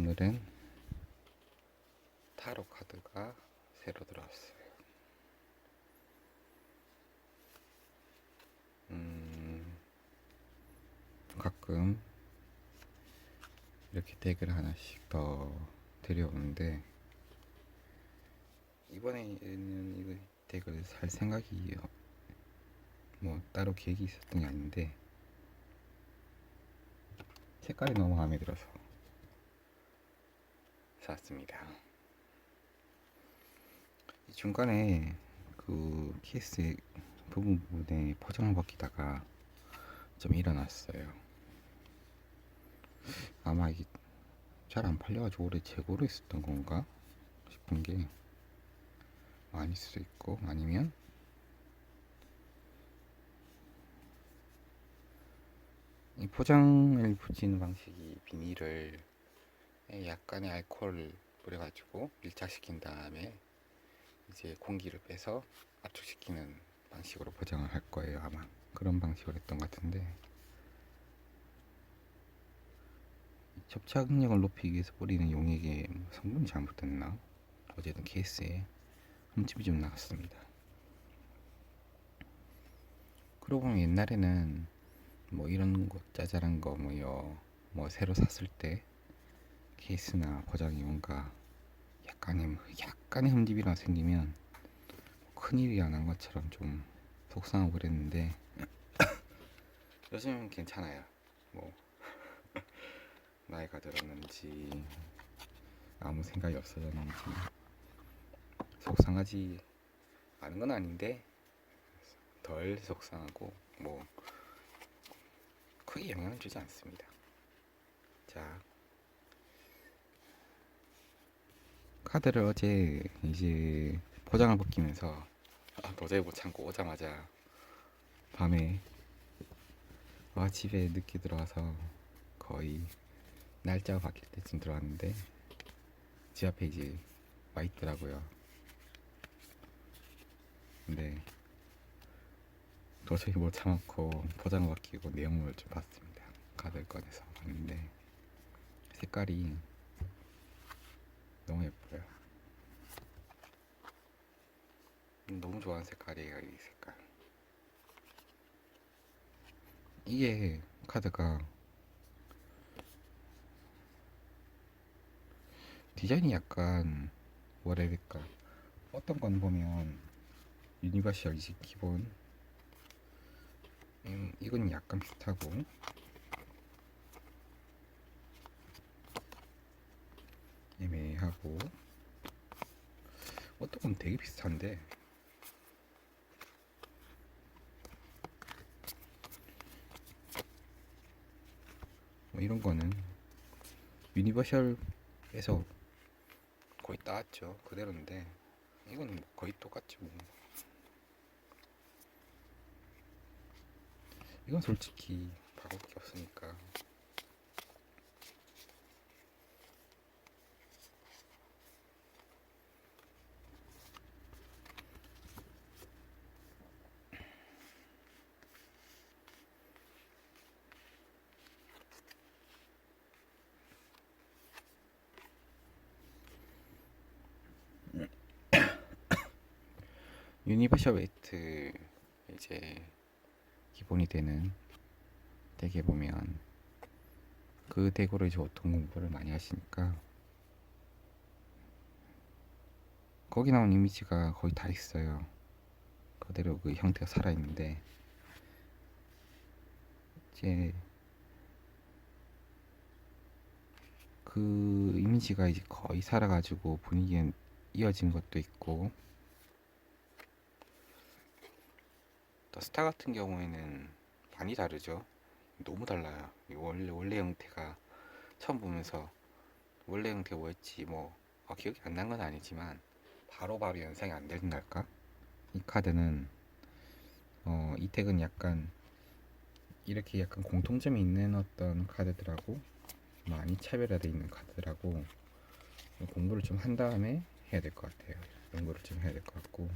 오늘은 타로 카드가 새로 들어왔어요. 가끔 이렇게 덱을 하나씩 더 들여오는데 이번에는 이 덱을 살 생각이 뭐 따로 계획이 있었던 게 아닌데 색깔이 너무 마음에 들어서 샀습니다. 중간에 그 케이스 부분에 포장을 벗기다가 좀 일어났어요. 아마 이게 잘 안 팔려가지고 오래 재고로 있었던 건가 싶은 게 아닐 수도 있고, 아니면 이 포장을 붙이는 방식이 비닐을 약간의 알코올을 뿌려가지고 밀착시킨 다음에 이제 공기를 빼서 압축시키는 방식으로 포장을 할 거예요. 아마 그런 방식으로 했던 것 같은데, 접착력을 높이기 위해서 뿌리는 용액에 성분이 잘못됐나? 어쨌든 케이스에 흠집이 좀 나갔습니다. 그러고 보면 옛날에는 뭐 이런 거 짜잘한 거 뭐 새로 샀을 때 케이스나 포장이 뭔가 약간의 흠집이랑 생기면 큰일이 안 한 것처럼 좀 속상하고 그랬는데 요즘은 괜찮아요. 뭐 나이가 들었는지 아무 생각이 없어졌는지 속상하지 않은 건 아닌데 덜 속상하고 뭐 크게 영향을 주지 않습니다. 자, 카드를 어제 이제 포장을 벗기면서 도저히 못 참고 오자마자 밤에 집에 늦게 들어와서 거의 날짜가 바뀔 때쯤 들어왔는데 집 앞에 이제 와 있더라고요. 근데 도저히 못 참았고 포장을 벗기고 내용물을 좀 봤습니다. 카드를 꺼내서 봤는데 색깔이 너무 예뻐요. 너무 좋아하는 색깔이에요. 이 색깔. 이게 카드가 디자인이 약간 뭐라 해야 될까, 어떤 건 보면 유니버셜이지 기본, 이건 약간 비슷하고 애매하고, 어떤 건 되게 비슷한데 뭐 이런 거는 유니버셜에서 거의 따왔죠. 그대로인데 이건 뭐 거의 똑같지 뭐. 이건 솔직히 바꿀 게 없으니까. 유니버셜 웨이트 이제 기본이 되는 덱에 보면 그 덱으로 이제 보통 공부를 많이 하시니까 거기 나온 이미지가 거의 다 있어요. 그대로 그 형태가 살아있는데 이제 그 이미지가 이제 거의 살아가지고 분위기에 이어진 것도 있고, 또 스타 같은 경우에는 많이 다르죠. 너무 달라요. 원래 형태가 처음 보면서 원래 형태가 뭐였지 뭐 기억이 안 난 건 아니지만 바로바로 연상이 안 된달까? 이 카드는 이 덱은 약간 이렇게 약간 공통점이 있는 어떤 카드들하고 많이 차별화되어 있는 카드라고 공부를 좀 한 다음에 해야 될 것 같아요. 연구를 좀 해야 될 것 같고,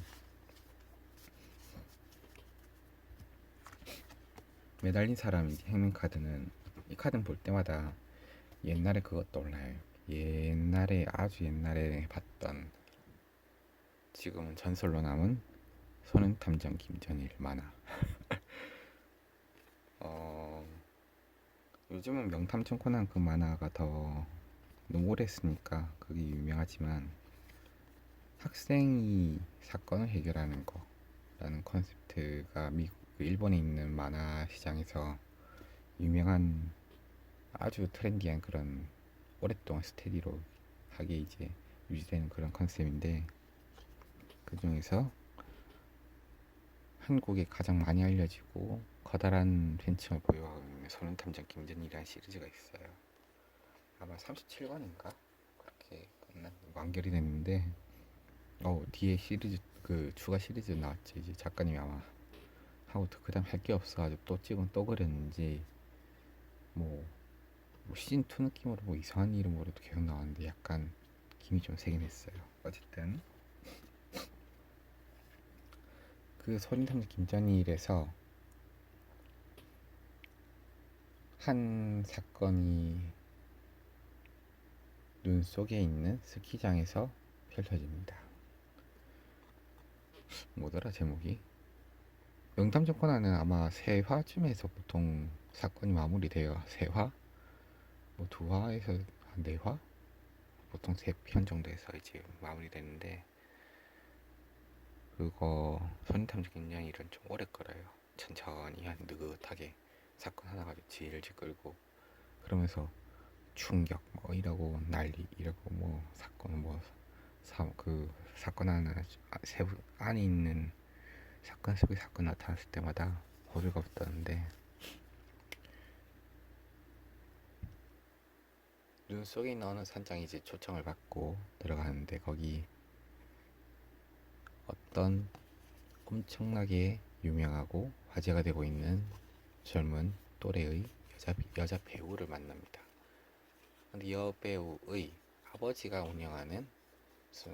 매달린 사람 행운 카드는 이 카드는 볼 때마다 옛날에 그것 떠올라요. 옛날에 아주 옛날에 봤던 지금은 전설로 남은 소년탐정 김전일 만화. 어, 요즘은 명탐정 코난 그 만화가 더 너무 오래 했으니까 그게 유명하지만 학생이 사건을 해결하는 거라는 컨셉트가 미국 그 일본에 있는 만화 시장에서 유명한 아주 트렌디한 그런 오랫동안 스테디로 하게 이제 유지되는 그런 컨셉인데 그 중에서 한국에 가장 많이 알려지고 커다란 팬층을 보유하고 있는 소년탐정 김전일이라는 시리즈가 있어요. 아마 37권인가 그렇게 완결이 됐는데 뒤에 시리즈 그 추가 시리즈 나왔지. 이제 작가님이 아마 하고 그다음 할 게 없어가지고 또 찍은 또 그렸는지 뭐, 뭐 시즌 2 느낌으로 뭐 이상한 이름으로도 계속 나왔는데 약간 김이 좀 세긴 했어요. 어쨌든 그 소년탐정 김전일에서 한 사건이 눈 속에 있는 스키장에서 펼쳐집니다. 뭐더라 제목이? 명탐정 코난은 아마 세 화쯤에서 보통 사건이 마무리돼요. 세 화? 뭐 두 화에서 한 네 화? 보통 세 편 정도에서 이제 마무리되는데 그거 소년탐정 김전일은 좀 오래 끌어요. 천천히 한 느긋하게 사건 하나 가지고 질질 끌고 그러면서 충격 뭐 이러고 난리 이러고 뭐 사건 뭐 그 사건 하나 세부 안에 있는 사건 속에 사건 나타났을 때마다 호들갑 떠는데 눈 속에 있는 어느 산장이 이제 초청을 받고 들어가는데 거기 어떤 엄청나게 유명하고 화제가 되고 있는 젊은 또래의 여자 배우를 만납니다. 근데 여배우의 아버지가 운영하는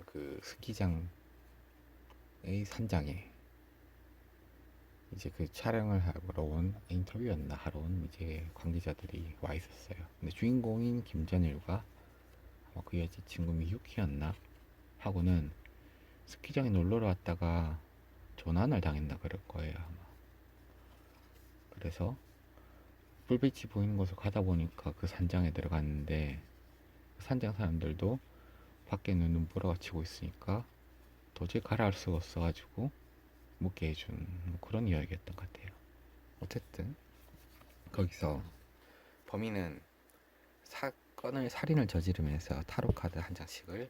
그 스키장의 산장에 이제 그 촬영을 하러 온 인터뷰였나 하러 온 이제 관계자들이 와 있었어요. 근데 주인공인 김전일과 아마 그 여자친구 미유키였나 하고는 스키장에 놀러 왔다가 조난을 당했나 그럴 거예요 아마. 그래서 불빛이 보이는 곳을 가다 보니까 그 산장에 들어갔는데 그 산장 사람들도 밖에는 눈보라가 치고 있으니까 도저히 가라 할 수가 없어가지고 묵게 해준 뭐 그런 이야기였던 것 같아요. 어쨌든 거기서 범인은 살인을 저지르면서 타로 카드 한 장씩을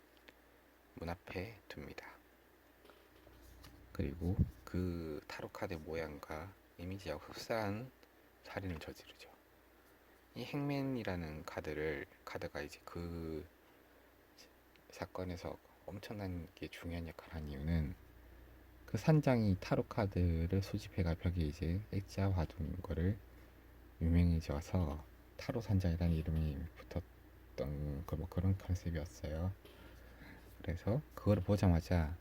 문 앞에 둡니다. 그리고 그 타로 카드 모양과 이미지하고 흡사한 살인을 저지르죠. 이 행맨이라는 카드가 이제 그 사건에서 엄청나게 중요한 역할을 한 이유는 그 산장이 타로 카드를 수집해가 벽에 이제 액자화둔 거를 유명해져서 타로 산장이라는 이름이 붙었던 뭐 그런 컨셉이었어요. 그래서 그걸 보자마자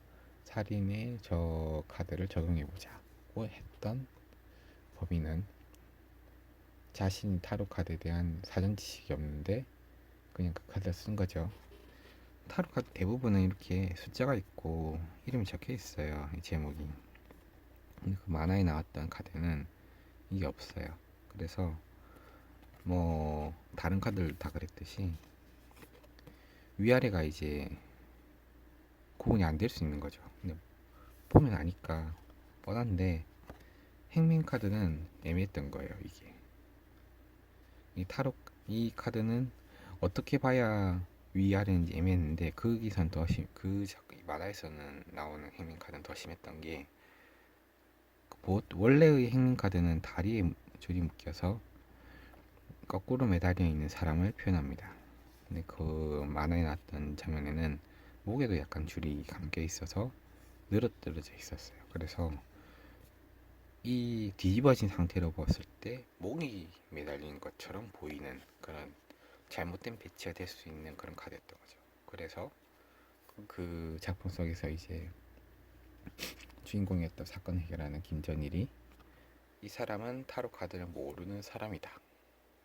살인의 저 카드를 적용해보자고 했던 범인은 자신이 타로 카드에 대한 사전 지식이 없는데 그냥 그 카드를 쓴 거죠. 타로 카드 대부분은 이렇게 숫자가 있고 이름이 적혀 있어요. 이 제목이. 근데 그 만화에 나왔던 카드는 이게 없어요. 그래서 뭐 다른 카드들 다 그랬듯이 위아래가 이제 구분이 안 될 수 있는 거죠. 근데 보면 아니까 뻔한데 행맨 카드는 애매했던 거예요. 이게 이 카드는 어떻게 봐야 위아래인지 애매했는데 거기선 그 만화에서는 나오는 행맨 카드는 더 심했던 게 원래의 행맨 카드는 다리에 줄이 묶여서 거꾸로 매달려 있는 사람을 표현합니다. 근데 그 만화에 나왔던 장면에는 목에도 약간 줄이 감겨 있어서 늘어뜨려져 있었어요. 그래서 이 뒤집어진 상태로 봤을 때 목이 매달린 것처럼 보이는 그런 잘못된 배치가 될 수 있는 그런 카드였던 거죠. 그래서 그 작품 속에서 이제 주인공이었던 사건 해결하는 김전일이 이 사람은 타로 카드를 모르는 사람이다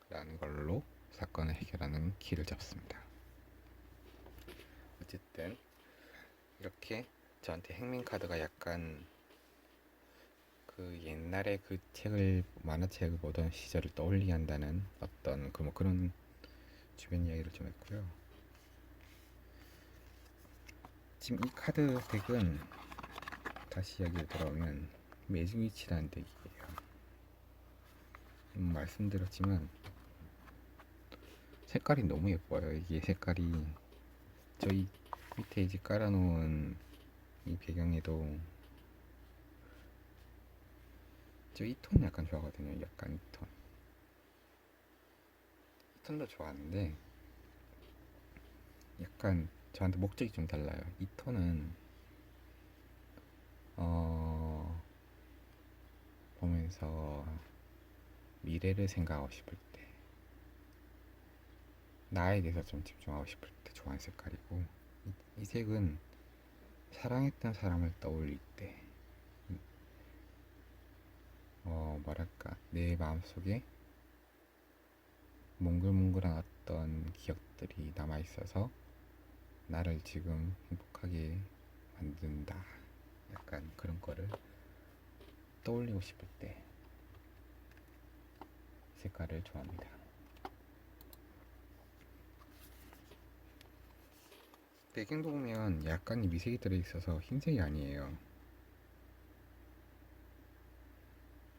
라는 걸로 사건을 해결하는 키를 잡습니다. 어쨌든 이렇게 저한테 행민 카드가 약간 그 옛날에 그 책을 만화책을 보던 시절을 떠올리게 한다는 어떤 그 뭐 그런 주변 이야기를 좀 했고요. 지금 이 카드 덱은 다시 이야기를 돌아오면 매직 위치라는 덱이에요. 말씀드렸지만 색깔이 너무 예뻐요. 이게 색깔이 저희 밑에 이제 깔아놓은 이 배경에도 저 이 톤 약간 좋아하거든요. 약간 이 톤. 이 톤도 좋아하는데 약간 저한테 목적이 좀 달라요. 이 톤은 보면서 미래를 생각하고 싶을 때, 나에 대해서 좀 집중하고 싶을 때 좋아하는 색깔이고, 이 색은 사랑했던 사람을 떠올릴 때, 뭐랄까, 내 마음속에 몽글몽글한 어떤 기억들이 남아있어서 나를 지금 행복하게 만든다. 약간 그런 거를 떠올리고 싶을 때 색깔을 좋아합니다. 배경도 보면 약간 미색이 들어있어서 흰색이 아니에요.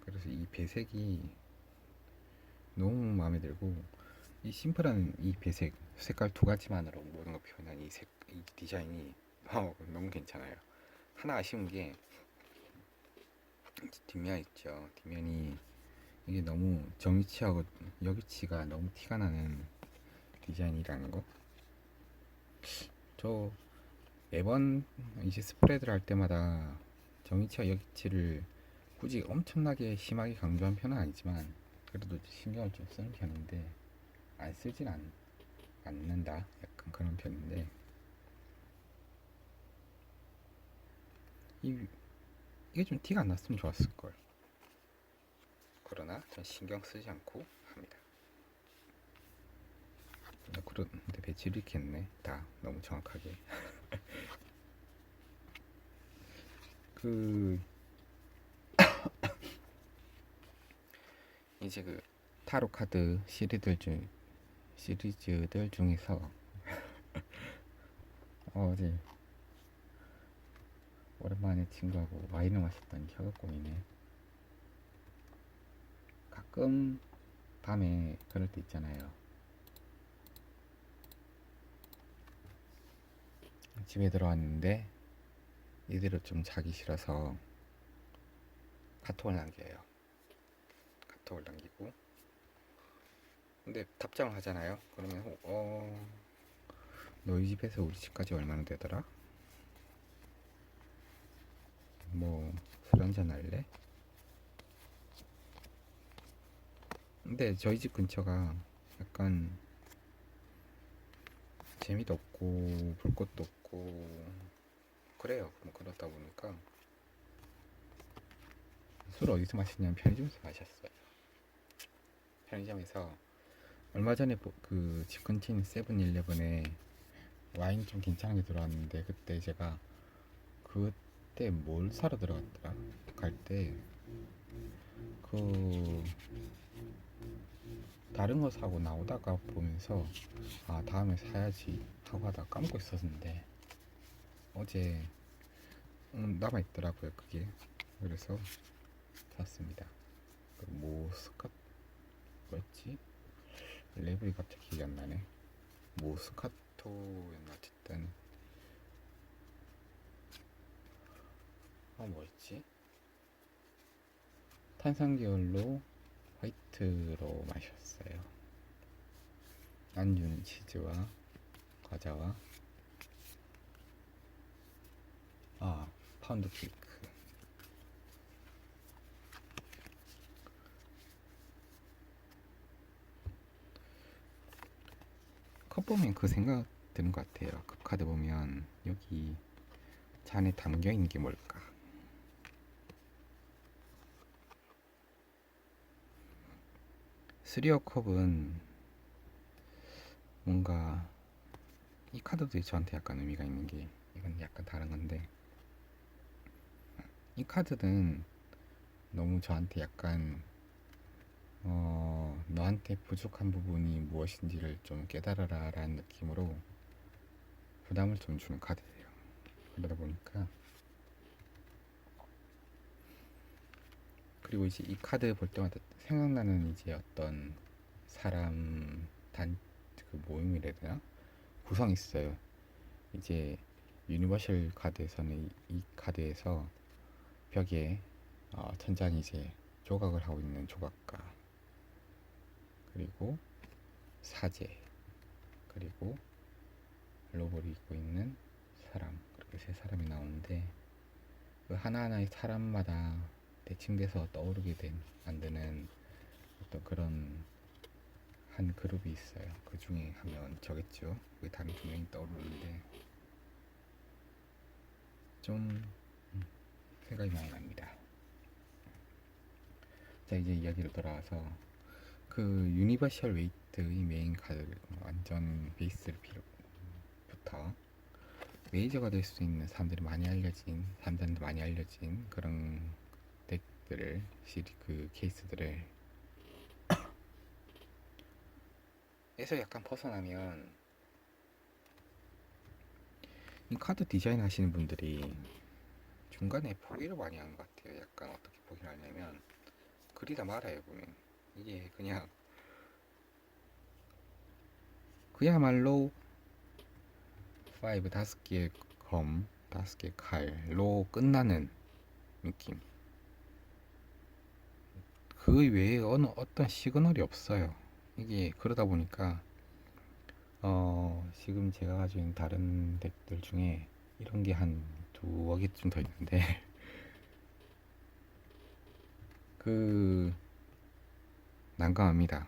그래서 이 배색이 너무 마음에 들고, 이 심플한 이 배색 색깔 두 가지만으로 모든 걸 표현한 이 디자인이 너무 괜찮아요. 하나 아쉬운 게 뒷면 있죠. 뒷면이 이게 너무 정위치하고 여기치가 너무 티가 나는 디자인이라는 거. 저 매번 이제 스프레드를 할 때마다 정위치와 여기치를 굳이 엄청나게 심하게 강조한 편은 아니지만 그래도 신경을 좀 쓰는 편인데 안 쓰진 않는다. 약간 그런 편인데 이게 좀 티가 안 났으면 좋았을 걸. 그러나 전 신경 쓰지 않고 합니다. 그런데 배치를 이렇게 했네. 다 너무 정확하게. 그 이제 그 타로 카드 시리즈들 중에서 어제 오랜만에 친구하고 와인을 마셨더니 혀가 꼬이네. 가끔 밤에 그럴 때 있잖아요. 집에 들어왔는데 이대로 좀 자기 싫어서 카톡을 남겨요. 카톡을 남기고 근데 답장을 하잖아요. 그러면 너희 집에서 우리 집까지 얼마나 되더라? 뭐 술 한잔 할래? 근데 저희 집 근처가 약간 재미도 없고 볼 것도 없고 그래요. 뭐 그렇다 보니까 술 어디서 마시냐면 편의점에서 마셨어요. 편의점에서 얼마 전에 그 집 근처에 있는 세븐일레븐에 와인 좀 괜찮은 게 들어왔는데 그때 제가 그때 뭘 사러 들어갔더라? 갈 때 그 다른 거 사고 나오다가 보면서 아 다음에 사야지 하고 하다가 까먹고 있었는데 어제 남아있더라고요 그게. 그래서 샀습니다. 그 모스카 뭐였지? 레벨이 갑자기 기억이 안 나네. 모스카토였나 어쨌든 뭐였지? 탄산 계열로 화이트로 마셨어요. 안주는 치즈와 과자와 파운드 케이크. 컵 보면 그 생각 드는 것 같아요. 컵 카드 보면 여기 잔에 담겨 있는 게 뭘까? 스리어 컵은 뭔가 이 카드도 저한테 약간 의미가 있는 게, 이건 약간 다른 건데, 이 카드는 너무 저한테 약간 너한테 부족한 부분이 무엇인지를 좀 깨달아라 라는 느낌으로 부담을 좀 주는 카드예요. 그러다 보니까, 그리고 이제 이 카드 볼 때마다 생각나는 이제 어떤 사람 그 모임이라 해야 되나? 구성이 있어요. 이제 유니버셜 카드에서는 이 카드에서 벽에 천장이 이제 조각을 하고 있는 조각가, 그리고 사제, 그리고 글로벌이 입고 있는 사람, 그렇게 세 사람이 나오는데, 그 하나하나의 사람마다 대칭돼서 떠오르게 만드는 어떤 그런 한 그룹이 있어요. 그 중에 한 명은 저겠죠. 그 다른 두 명이 떠오르는데 좀 생각이 많이 납니다. 자, 이제 이야기로 돌아와서 그 유니버셜 웨이트의 메인 카드를 완전 베이스를 부터 메이저가 될 수 있는 사람들한테 많이 알려진 그런 덱들을 그 케이스들을 에서 약간 벗어나면, 이 카드 디자인 하시는 분들이 중간에 포기를 많이 하는 것 같아요. 약간 어떻게 포기를 하냐면, 그리다 말아요. 보면 이게 그야말로 5 다섯 개의 검, 다섯 개의 칼로 끝나는 느낌. 그 외에 어떤 시그널이 없어요. 이게 그러다 보니까 지금 제가 가지고 있는 다른 덱들 중에 이런 게 한 두어 개쯤 더 있는데 그 난감합니다.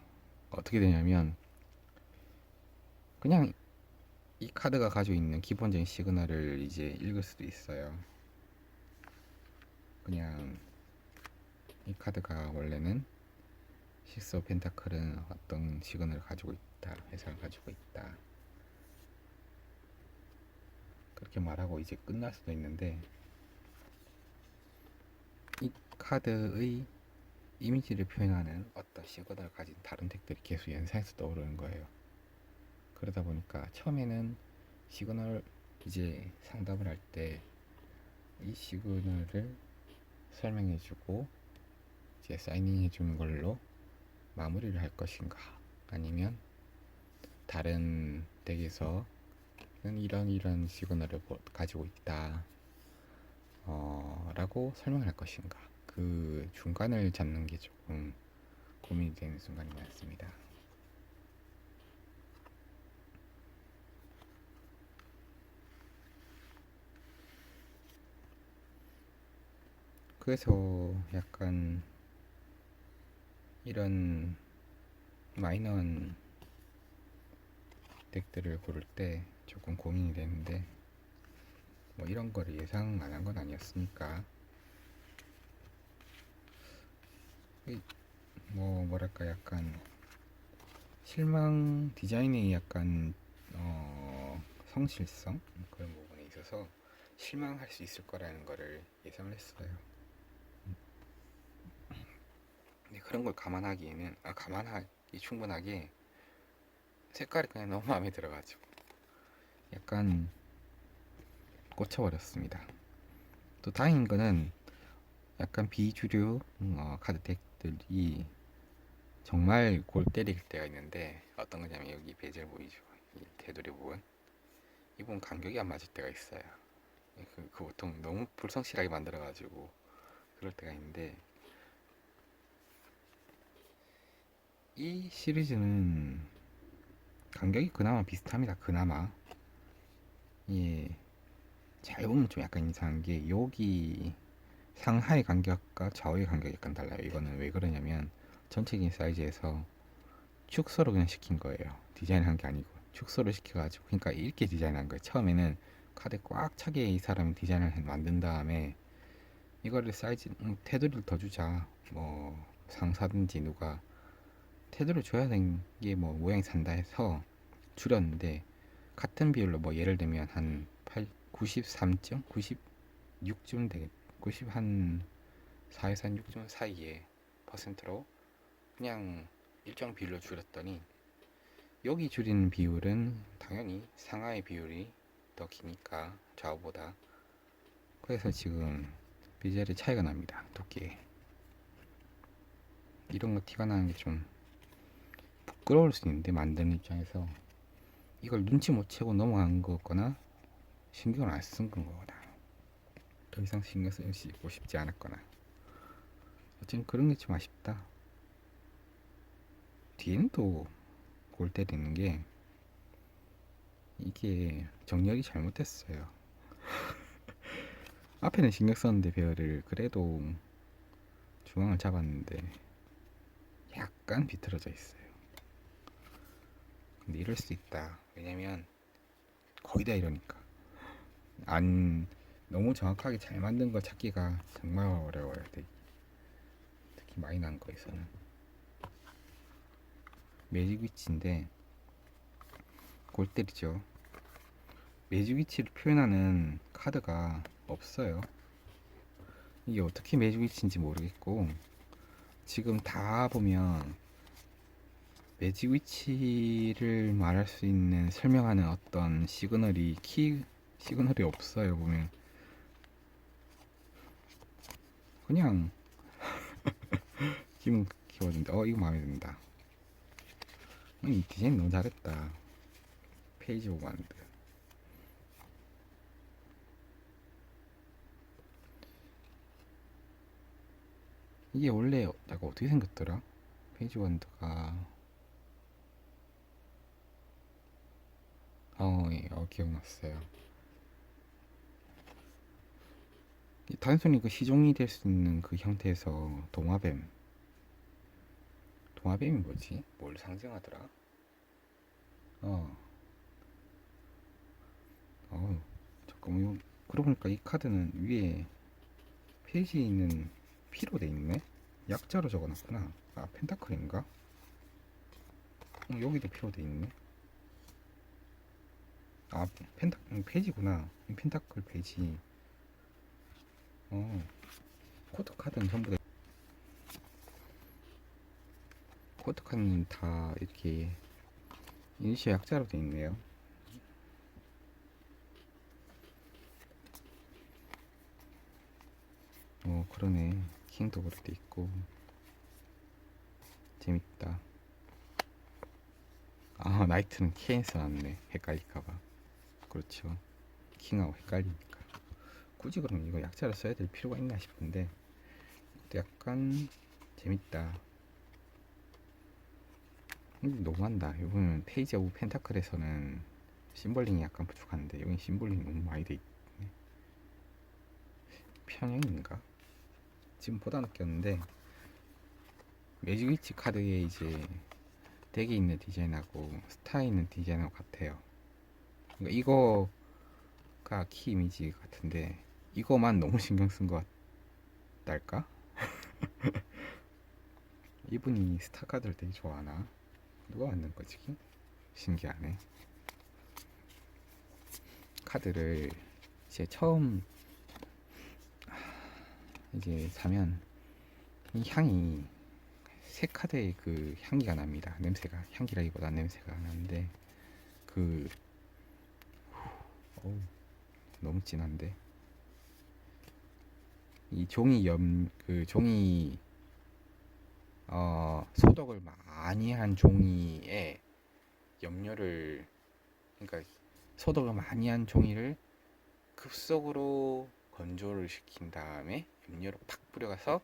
어떻게 되냐면, 그냥 이 카드가 가지고 있는 기본적인 시그널을 이제 읽을 수도 있어요. 그냥 이 카드가 원래는 식스 오브 펜타클은 어떤 시그널을 가지고 있다, 해석을 가지고 있다, 그렇게 말하고 이제 끝날 수도 있는데, 이 카드의 이미지를 표현하는 어떤 시그널을 가진 다른 덱들이 계속 연상해서 떠오르는 거예요. 그러다 보니까 처음에는 시그널 이제 상담을 할 때 이 시그널을 설명해주고 이제 사이닝해주는 걸로 마무리를 할 것인가, 아니면 다른 덱에서는 이런 시그널을 가지고 있다 라고 설명을 할 것인가, 그 중간을 잡는 게 조금 고민이 되는 순간이 많습니다. 그래서 약간 이런 마이너한 덱들을 고를 때 조금 고민이 되는데, 뭐 이런 거를 예상 안 한 건 아니었으니까, 뭐 뭐랄까 약간 실망, 디자인이 약간 성실성 그런 부분에 있어서 실망할 수 있을 거라는 거를 예상을 했어요. 근데 그런 걸 감안하기에는 감안하기 충분하게 색깔이 그냥 너무 마음에 들어가지고 약간 꽂혀버렸습니다. 또 다행인 거는 약간 비주류 카드 덱들이 정말 골 때릴 때가 있는데, 어떤 거냐면 여기 베젤 보이죠? 이 테두리 부분, 이 부분 간격이 안 맞을 때가 있어요. 그 보통 너무 불성실하게 만들어가지고 그럴 때가 있는데, 이 시리즈는 간격이 그나마 비슷합니다. 그나마. 예, 잘 보면 좀 약간 이상한 게, 여기 상하의 간격과 좌우의 간격이 약간 달라요. 이거는 왜 그러냐면 전체적인 사이즈에서 축소를 그냥 시킨 거예요. 디자인한 게 아니고 축소를 시켜가지고, 그러니까 이렇게 디자인한 거예요. 처음에는 카드 꽉 차게 이 사람이 디자인을 만든 다음에 이거를 사이즈 테두리를 더 주자, 뭐 상사든지 누가 테두리를 줘야 되는 게 뭐 모양이 산다 해서 줄였는데, 같은 비율로 뭐 예를 들면 한 93점, 96점 되겠, 90한 4에서 한 6점 사이에 퍼센트로 그냥 일정 비율로 줄였더니 여기 줄이는 비율은 당연히 상하의 비율이 더 기니까 좌우보다. 그래서 지금 비젤이 차이가 납니다. 두께. 이런 거 티가 나는 게 좀 부끄러울 수 있는데 만드는 입장에서 이걸 눈치 못 채고 넘어간 거거나 신경을 안 쓴 거거나 더 이상 신경 쓰고 싶지 않았거나 어쨌든 그런 게 좀 아쉽다. 뒤에는 또 골 때리는 게 이게 정렬이 잘못됐어요. 앞에는 신경 썼는데 배열을 그래도 중앙을 잡았는데 약간 비틀어져 있어요. 근데 이럴 수 있다. 왜냐면 거의 다 이러니까 안 너무 정확하게 잘 만든 거 찾기가 정말 어려워요. 특히 많이 난 거에서는 매직 위치인데 골 때리죠. 매직 위치를 표현하는 카드가 없어요. 이게 어떻게 매직 위치인지 모르겠고 지금 다 보면 매직 위치를 말할 수 있는 설명하는 어떤 시그널이 시그널이 없어요. 보면 그냥 기분 키워준다. 이거 마음에 든다. 이 디자인 너무 잘했다. 페이지 보고 하는데 이게 원래 약간 어떻게 생겼더라? 페이지 원드가 예, 기억났어요. 단순히 그 시종이 될 수 있는 그 형태에서 동화뱀이 뭐지? 뭘 상징하더라? 잠깐만, 그러고 보니까 이 카드는 위에 페이지에 있는 P로 돼 있네? 약자로 적어놨구나. 펜타클인가? 여기도 P로 돼 있네. 페이지구나. 펜타클 페이지. 코드 카드는 전부 다 코드 카드는 다 이렇게 이니셜 약자로 돼 있네요. 그러네. 킹도 그렇게 돼 있고 재밌다. 나이트는 K에서 나왔네. 헷갈릴까봐. 그렇죠. 킹하고 헷갈리니까. 굳이 그럼 이거 약자로 써야 될 필요가 있나 싶은데 이것도 약간 재밌다. 너무한다. 이거는 페이지 오브 펜타클에서는 심볼링이 약간 부족한데 여긴 심볼링이 너무 많이 돼 있네. 평행인가? 지금 보다 느꼈는데 매직 위치 카드에 이제 덱에 있는 디자인하고 스타에 있는 디자인하고 같아요. 그러니까 이거가 키 이미지 같은데 이거만 너무 신경 쓴 것 같달까? 이분이 스타 카드를 되게 좋아하나? 누가 만든 거지? 신기하네. 카드를 이제 처음 이제 사면 이 향이 새 카드의 그 향기가 납니다. 냄새가 향기라기보다 냄새가 나는데 너무 진한데 이 종이 소독을 많이 한 종이에 염료를 그러니까 소독을 많이 한 종이를 급속으로 건조를 시킨 다음에 염료를 팍 뿌려가서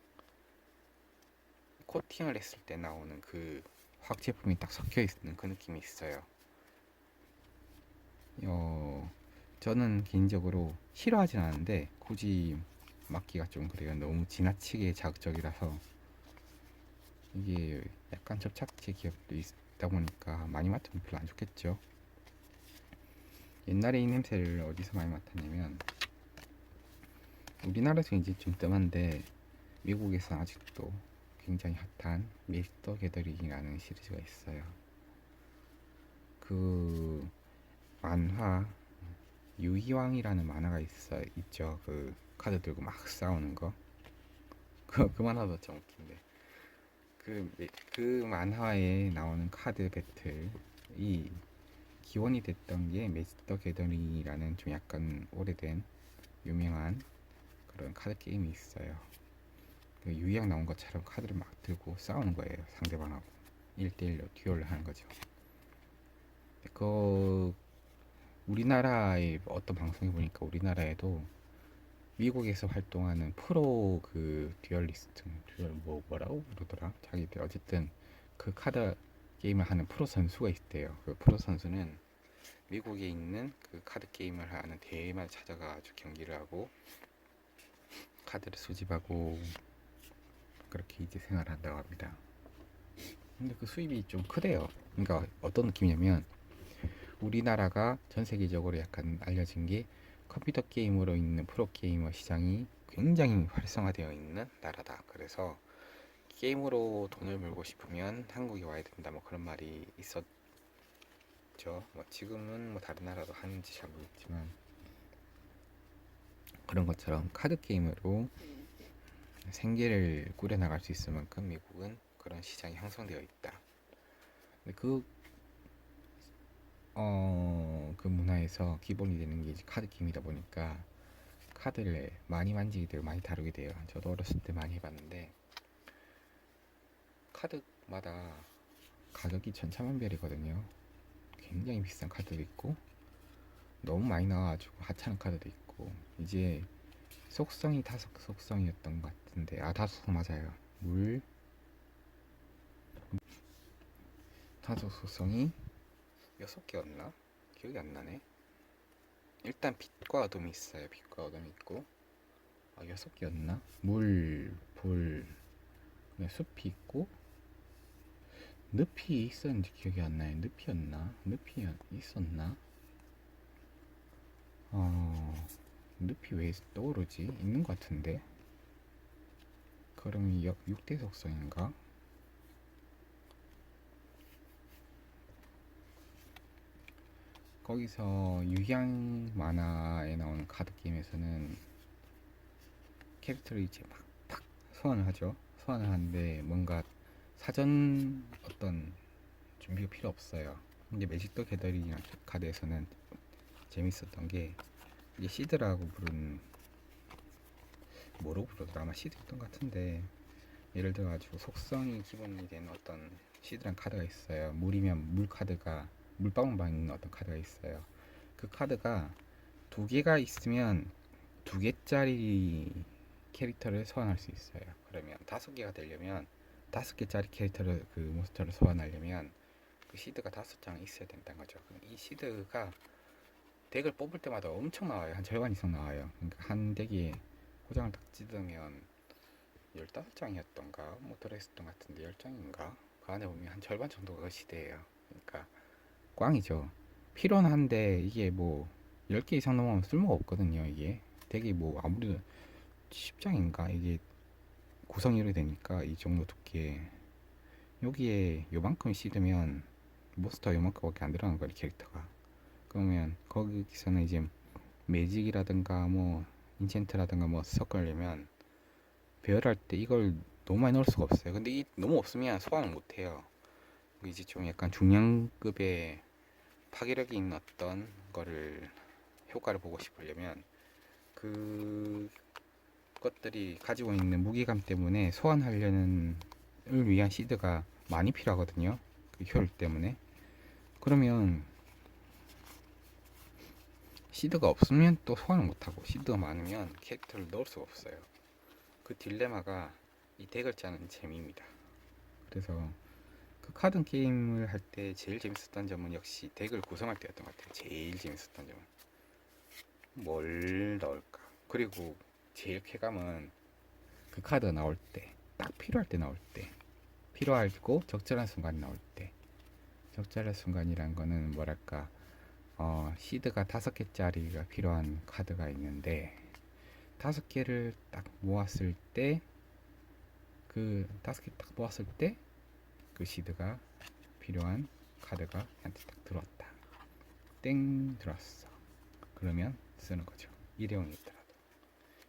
코팅을 했을 때 나오는 그 화학 제품이 딱 섞여 있는 그 느낌이 있어요. 저는 개인적으로 싫어하진 않은데 굳이 맡기가 좀 그래요. 너무 지나치게 자극적이라서 이게 약간 접착제 기업도 있다 보니까 많이 맡으면 별로 안 좋겠죠. 옛날에 이 냄새를 어디서 많이 맡았냐면 우리나라에서 이제 좀 뜸한데 미국에서 아직도 굉장히 핫한 미스터 게더링이라는 시리즈가 있어요. 그 만화 유희왕이라는 만화가 있죠. 그 카드 들고 막 싸우는 거. 그 만화도 좀 웃긴데. 그 만화에 나오는 카드 배틀이 기원이 됐던 게 매직 더 게더링이라는 좀 약간 오래된 유명한 그런 카드 게임이 있어요. 그 유희왕 나온 것처럼 카드를 막 들고 싸우는 거예요. 상대방하고 1대1로 듀얼을 하는 거죠. 그 우리나라의 어떤 방송에 보니까 우리나라에도 미국에서 활동하는 프로 그 듀얼리스트, 뭐라고 부르더라? 자기들 어쨌든 그 카드 게임을 하는 프로 선수가 있대요. 그 프로 선수는 미국에 있는 그 카드 게임을 하는 대회만 찾아가지고 경기를 하고 카드를 수집하고 그렇게 이제 생활을 한다고 합니다. 근데 그 수입이 좀 크대요. 그러니까 어떤 느낌이냐면 우리나라가 전 세계적으로 약간 알려진 게 컴퓨터 게임으로 있는 프로게이머 시장이 굉장히 활성화되어 있는 나라다. 그래서 게임으로 돈을 벌고 싶으면 한국에 와야 된다. 뭐 그런 말이 있었죠. 뭐 지금은 뭐 다른 나라도 하는지 잘 모르겠지만 그런 것처럼 카드 게임으로 생계를 꾸려나갈 수 있을 만큼 미국은 그런 시장이 형성되어 있다. 근데 그 문화에서 기본이 되는 게 이제 카드 게임이다 보니까 카드를 많이 만지게 되고 많이 다루게 돼요. 저도 어렸을 때 많이 해봤는데 카드마다 가격이 천차만별이거든요. 굉장히 비싼 카드도 있고 너무 많이 나와가지고 하찮은 카드도 있고 이제 속성이 5속성이었던 것 같은데 5속 맞아요. 물 5속성이 6개였나? 기억이 안 나네. 일단 빛과 어둠이 있어요. 빛과 어둠이 있고 6개였나? 물, 불, 숲이 있고 늪이 있었는지 기억이 안 나요. 늪이었나? 늪이 있었나? 늪이 왜 떠오르지? 있는 것 같은데. 그러면 6대 속성인가? 거기서 유희왕 만화에 나오는 카드 게임에서는 캐릭터를 이제 막 소환을 하죠. 소환을 하는데 뭔가 사전 어떤 준비가 필요 없어요. 근데 매직 더 게더링 카드에서는 재밌었던 게 이게 시드라고 부르는 뭐라고 부르더라 아마 시드였던 것 같은데 예를 들어 가지고 속성이 기본이 된 어떤 시드란 카드가 있어요. 물이면 물 카드가 물방울만 있는 어떤 카드가 있어요. 그 카드가 2개가 있으면 2개짜리 캐릭터를 소환할 수 있어요. 그러면 5개가 되려면 5개짜리 캐릭터를 그 몬스터를 소환하려면 그 시드가 5장 있어야 된다는 거죠. 이 시드가 덱을 뽑을 때마다 엄청 나와요. 한 절반 이상 나와요. 그러니까 한 덱에 포장을 딱 찢으면 15장이었던가 뭐 들어있었던 것 같은데 10장인가 그 안에 보면 한 절반 정도가 그 시대예요. 그러니까 꽝이죠. 필요는 한데 이게 뭐 10개 이상 넘으면 쓸모가 없거든요. 이게 덱이 뭐 아무리 10장인가 이게 구성이 되니까 이 정도 두께 여기에 요만큼 씻으면 몬스터 요만큼밖에 안 들어가는 거예요. 캐릭터가. 그러면 거기서는 이제 매직이라든가 뭐 인챈트라든가 뭐 섞으려면 배열할 때 이걸 너무 많이 넣을 수가 없어요. 근데 이 너무 없으면 소환을 못 해요. 이제 좀 약간 중량급의 파괴력이 있는 어떤 거를 효과를 보고 싶으려면 그 것들이 가지고 있는 무게감 때문에 소환하려는 을 위한 시드가 많이 필요하거든요. 그 효율 때문에. 그러면 시드가 없으면 또 소환을 못하고 시드가 많으면 캐릭터를 넣을 수가 없어요. 그 딜레마가 이 덱을 짜는 재미입니다. 그래서 그 카드 게임을 할 때 제일 재밌었던 점은 역시 덱을 구성할 때였던 것 같아요. 제일 재밌었던 점은 뭘 넣을까. 그리고 제일 쾌감은 그 카드 나올 때, 딱 필요할 때 나올 때, 필요하고 적절한 순간이 나올 때. 적절한 순간이란 거는 뭐랄까, 시드가 5개짜리가 필요한 카드가 있는데 5개를 딱 모았을 때 그 5개 딱 모았을 때 그 시드가 필요한 카드가 한테 딱 들어왔다. 땡 들어왔어. 그러면 쓰는 거죠. 일회용이 있더라도.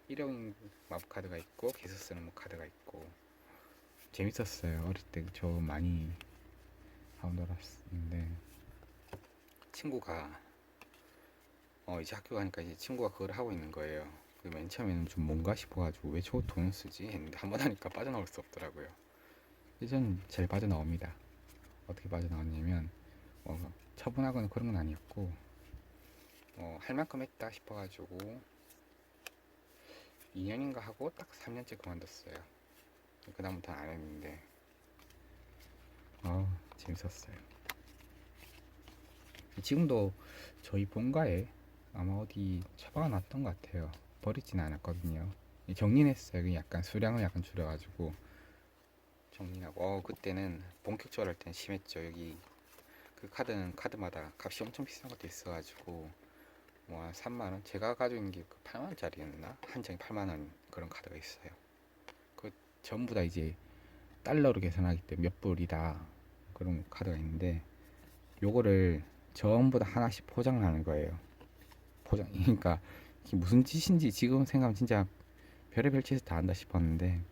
일회용 마법 카드가 있고 계속 쓰는 뭐 카드가 있고 재밌었어요. 어릴 때 저 많이 하고 놀았는데 친구가 이제 학교 가니까 이제 친구가 그걸 하고 있는 거예요. 맨 처음에는 좀 뭔가 싶어가지고 왜 저 돈을 쓰지 했는데 한 번 하니까 빠져나올 수 없더라고요. 예전 제일 빠져나옵니다. 어떻게 빠져나왔냐면 처분하거나 그런 건 아니었고 할 만큼 했다 싶어가지고 2년인가 하고 딱 3년째 그만뒀어요. 그 다음부터 안 했는데 재밌었어요. 지금도 저희 본가에 아마 어디 처박아 놨던 것 같아요. 버리진 않았거든요. 정리는 했어요. 약간 수량을 약간 줄여가지고 정리하고 그때는 본격적으로 할 때는 심했죠. 여기 그 카드는 카드마다 값이 엄청 비싼 것도 있어가지고 뭐 3만원? 제가 가지고 있는 게 8만원짜리였나? 한 장에 8만원 그런 카드가 있어요. 그 전부 다 이제 달러로 계산하기 때문에 몇 불이다 그런 카드가 있는데 요거를 전부 다 하나씩 포장을 하는 거예요. 그러니까 이게 무슨 짓인지 지금 생각하면 진짜 별의별 짓을 다 한다 싶었는데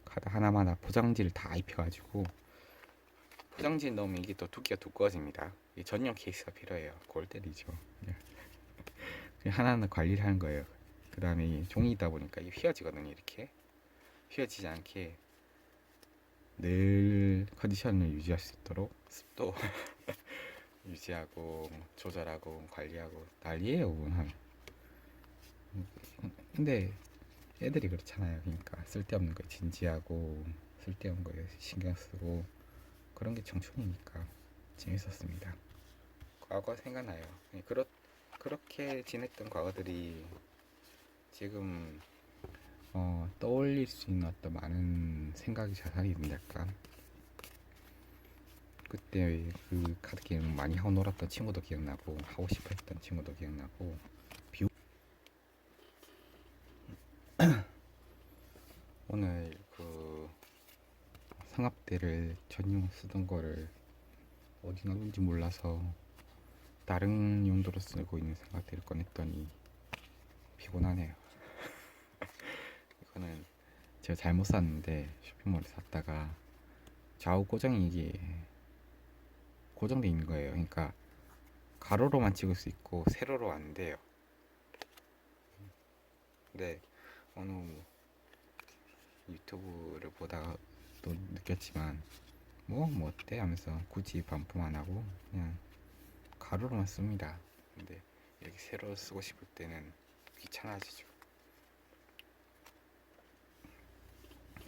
카드 하나마다 포장지를 다 입혀가지고 포장지 넣으면 이게 또 두께가 두꺼워집니다. 전용 케이스가 필요해요. 골 때리죠. 하나하나 관리를 하는 거예요. 그 다음에 종이다 보니까 이게 휘어지거든요. 이렇게 휘어지지 않게 늘 컨디션을 유지할 수 있도록 습도 유지하고 조절하고 관리하고 난리예요. 근데 애들이 그렇잖아요. 그러니까 쓸데없는 거에 진지하고 쓸데없는 거에 신경 쓰고 그런 게 청춘이니까 재밌었습니다. 과거 생각나요. 그렇게 지냈던 과거들이 지금 떠올릴 수 있는 어떤 많은 생각이 자산이 된달까. 그때 그 카드 게임 많이 하고 놀았던 친구도 기억나고 하고 싶어 했던 친구도 기억나고 오늘 그 상압대를 전용 쓰던 거를 어디 놨는지 몰라서 다른 용도로 쓰고 있는 상압대를 꺼냈더니 피곤하네요. 이거는 제가 잘못 샀는데 쇼핑몰에 샀다가 좌우 고정이 이게 고정돼 있는 거예요. 그러니까 가로로만 찍을 수 있고 세로로 안 돼요. 근데 어느 유튜브를 보다가 또 느꼈지만 뭐 어때 하면서 굳이 반품 안 하고 그냥 가로로만 씁니다. 근데 이렇게 세로로 쓰고 싶을 때는 귀찮아지죠.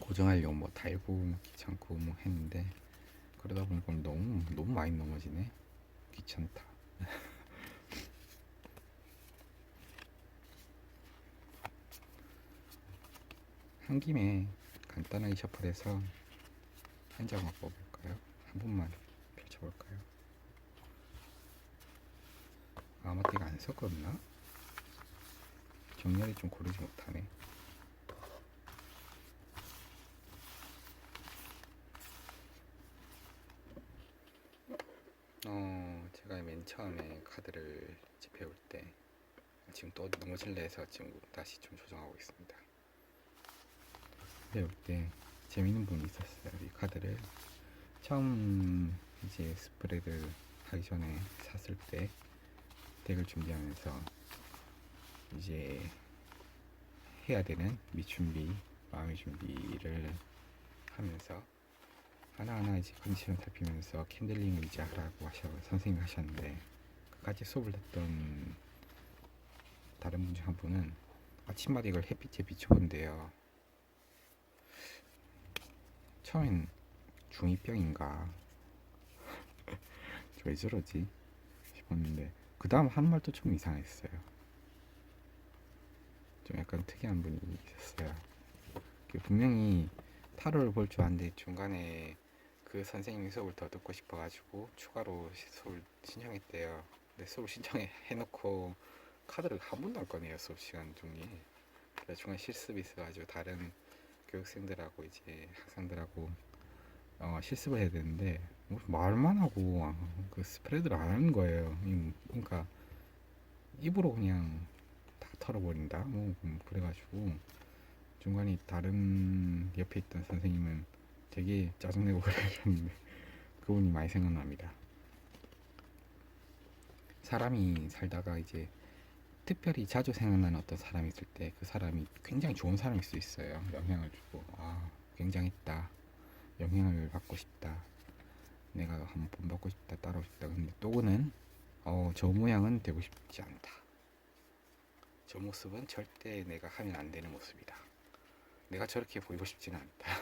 고정하려고 뭐 달고 뭐 귀찮고 뭐 했는데 그러다 보니까 너무 많이 넘어지네. 귀찮다. 한 김에 간단하게 셔플해서 한 장만 뽑을까요? 한 번만 펼쳐볼까요? 아마띠가 안 섞었나? 정렬이 좀 고르지 못하네. 제가 맨 처음에 카드를 집해올 때 지금 또 넘어질래 해서 지금 다시 좀 조정하고 있습니다. 배울 때 재밌는 부분이 있었어요. 이 카드를 처음 이제 스프레드 하기 전에 샀을 때 덱을 준비하면서 이제 해야 되는 밑준비, 마음의 준비를 하면서 하나하나 이제 컨디션을 살피면서 캔들링을 이제 하라고 선생님이 하셨는데 같이 수업을 했던 다른 분 중 한 분은 아침마다 이걸 햇빛에 비춰본대요. 처음엔 중2병인가 왜 저러지 싶었는데 그 다음 하는 말도 좀 이상했어요. 좀 약간 특이한 분이 있었어요. 분명히 타로를 볼 줄 아는데 중간에 그 선생님이 수업을 더 듣고 싶어가지고 추가로 수업을 신청했대요. 근데 수업을 신청해놓고 카드를 한 번도 안 꺼내요. 수업 시간 중에. 그래서 중간에 실습이 있어가지고 다른 교육생들하고 이제 학생들하고 실습을 해야 되는데 뭐 말만 하고 그 스프레드를 안 하는 거예요. 그러니까 입으로 그냥 다 털어버린다. 뭐 그래가지고 중간에 다른 옆에 있던 선생님은 되게 짜증내고 그러셨는데 그분이 많이 생각납니다. 사람이 살다가 이제 특별히 자주 생각나는 어떤 사람이 있을 때 그 사람이 굉장히 좋은 사람일 수 있어요. 영향을 주고 굉장했다. 영향을 받고 싶다. 내가 한번 본받고 싶다. 따라오고 싶다. 근데 또는 저 모양은 되고 싶지 않다. 저 모습은 절대 내가 하면 안 되는 모습이다. 내가 저렇게 보이고 싶지는 않다.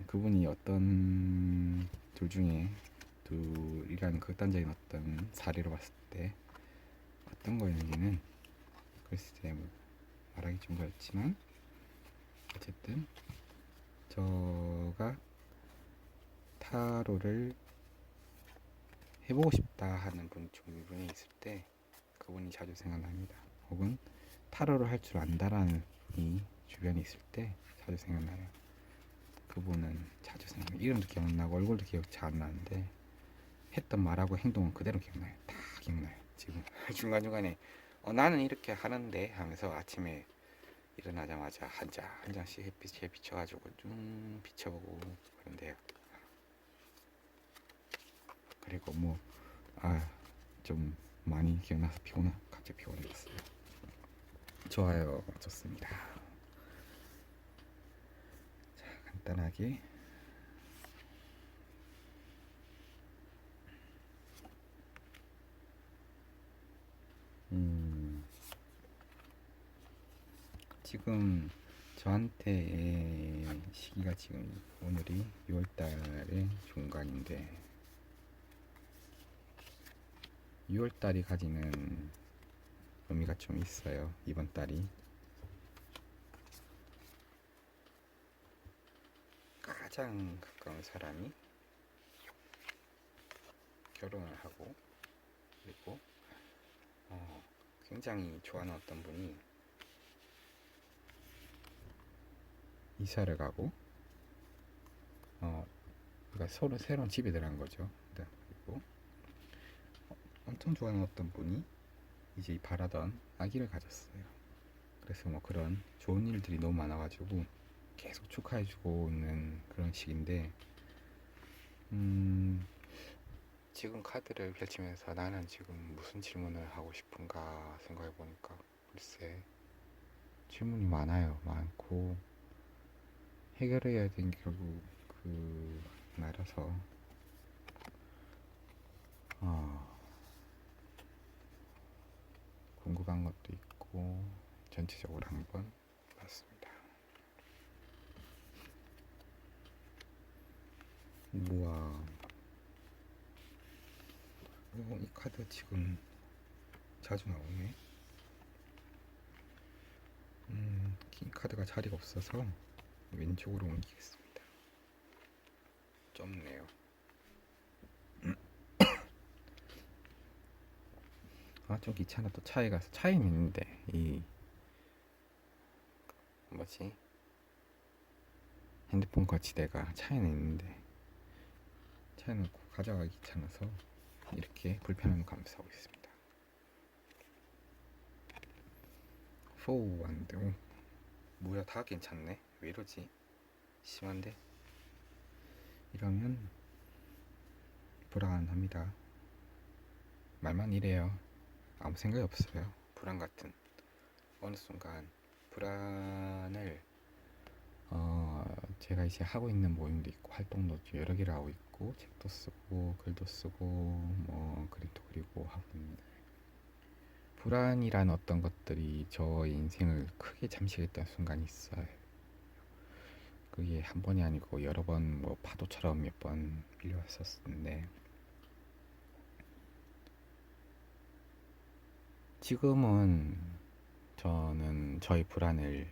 그분이 어떤 둘 중에 둘이라는 극단적인 어떤 사례로 봤을 때 어떤 거였는지는 글쎄 뭐 말하기 좀 그렇지만 어쨌든 저가 타로를 해보고 싶다 하는 분이 있을 때 그분이 자주 생각납니다. 혹은 타로를 할 줄 안다라는 분이 주변에 있을 때 자주 생각나요. 그분은 자주 생각나요. 이름도 기억나고 얼굴도 기억 잘 안 나는데 했던 말하고 행동은 그대로 기억나요. 다 기억나요. 지금 중간중간에 나는 이렇게 하는데 하면서 아침에 일어나자마자 한 장씩 햇빛에 비춰가지고 좀 비춰보고 그런데요. 그리고 좀 많이 기억나서 갑자기 피곤해졌어요. 좋아요. 좋습니다. 자, 간단하게 지금 저한테 시기가 지금 오늘이 6월달의 중간인데 6월달이 가지는 의미가 좀 있어요. 이번 달이 가장 가까운 사람이 결혼을 하고 그리고 굉장히 좋아하는 어떤 분이 이사를 가고 그러니까 서로 새로운 집에 들어간 거죠. 그리고 엄청 좋아하는 어떤 분이 이제 바라던 아기를 가졌어요. 그래서 뭐 그런 좋은 일들이 너무 많아가지고 계속 축하해주고 있는 그런 시기인데 지금 카드를 펼치면서 나는 지금 무슨 질문을 하고 싶은가 생각해보니까 글쎄 질문이 많고 해결해야 되는 게 결국 그 나라서 궁금한 것도 있고 전체적으로 한번 봤습니다. 우와, 이 카드 지금 자주 나오네. 긴 카드가 자리가 없어서 왼쪽으로 옮기겠습니다. 좁네요. 좀 귀찮아. 또 차에 가서 차에는 있는데 뭐지 핸드폰 거치대가 차에는 있는데 차에 놓고 가져가기 귀찮아서 이렇게 불편함을 감수하고 있습니다. 안 돼. 뭐야, 다 괜찮네. 왜 이러지? 심한데? 이러면 불안합니다. 말만 이래요. 아무 생각이 없어요. 불안 같은 어느 순간 불안을 제가 이제 하고 있는 모임도 있고 활동도 여러 개를 하고 있고 책도 쓰고 글도 쓰고 뭐 그림도 그리고 하고 있는데 불안이란 어떤 것들이 저의 인생을 크게 잠식했던 순간이 있어요. 그게 한 번이 아니고 여러 번 뭐 파도처럼 몇 번 밀려왔었는데 지금은 저는 저의 불안을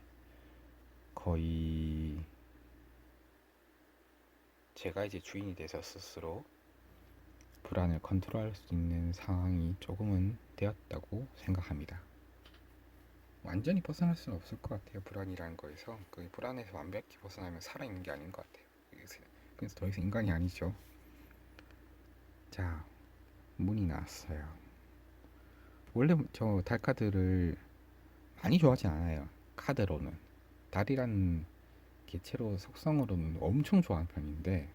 거의 제가 이제 주인이 돼서 스스로 불안을 컨트롤할 수 있는 상황이 조금은 되었다고 생각합니다. 완전히 벗어날 수는 없을 것 같아요. 불안이라는 거에서 그 불안에서 완벽히 벗어나면 살아있는 게 아닌 것 같아요. 그래서 더 이상 인간이 아니죠. 자, 문이 나왔어요. 원래 저 달카드를 많이 좋아하진 않아요. 카드로는 달이라는 개체로 속성으로는 엄청 좋아하는 편인데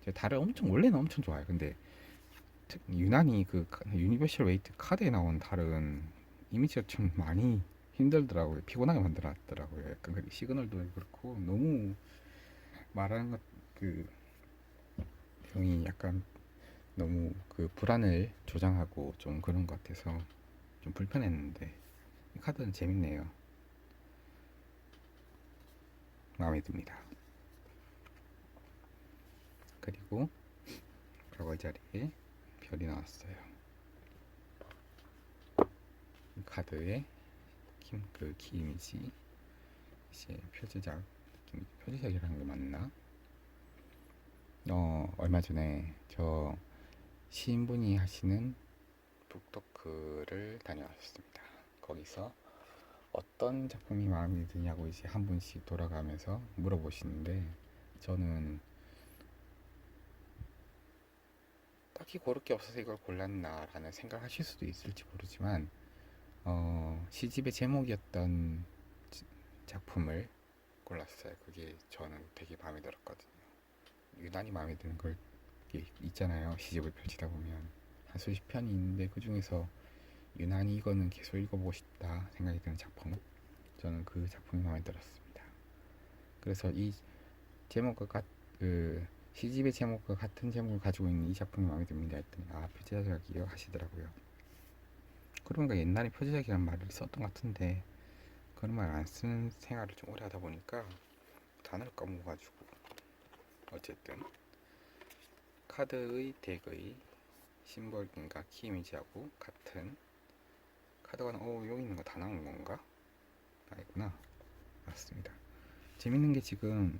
제가 달을 엄청 원래는 엄청 좋아해요. 근데 유난히 그 유니버셜 웨이트 카드에 나온 달은 이미지가 좀 많이 힘들더라고요. 피곤하게 만들어놨더라고요. 약간 그 시그널도 그렇고 너무 말하는 것그 내용이 약간 너무 그 불안을 조장하고 좀 그런 것 같아서 좀 불편했는데 이 카드는 재밌네요. 마음에 듭니다. 그리고 벽월 자리에 별이 나왔어요. 이 카드의 키 이미지 이제 표지작 표지작이라는 게 맞나? 얼마 전에 저 시인분이 하시는 북토크를 다녀왔습니다. 거기서 어떤 작품이 마음에 드냐고 이제 한 분씩 돌아가면서 물어보시는데 저는 딱히 고를 게 없어서 이걸 골랐나라는 생각하실 수도 있을지 모르지만 시집의 제목이었던 작품을 골랐어요. 그게 저는 되게 마음에 들었거든요. 유난히 마음에 드는 걸 있잖아요. 시집을 펼치다 보면 한 수십 편이 있는데 그 중에서 유난히 이거는 계속 읽어보고 싶다 생각이 드는 작품, 저는 그 작품이 마음에 들었습니다. 그래서 이 제목과 그 시집의 제목과 같은 제목을 가지고 있는 이 작품이 마음에 듭니다 했더니 표지작이요 하시더라고요. 그러니까 옛날에 표지작이라는 말을 썼던 것 같은데 그런 말 안 쓰는 생활을 좀 오래 하다 보니까 단어를 까먹어가지고 어쨌든 카드의 덱의 심벌인가 키 이미지하고 같은 카드가 여기 있는 거 다 나온 건가? 아니구나. 맞습니다. 재밌는 게 지금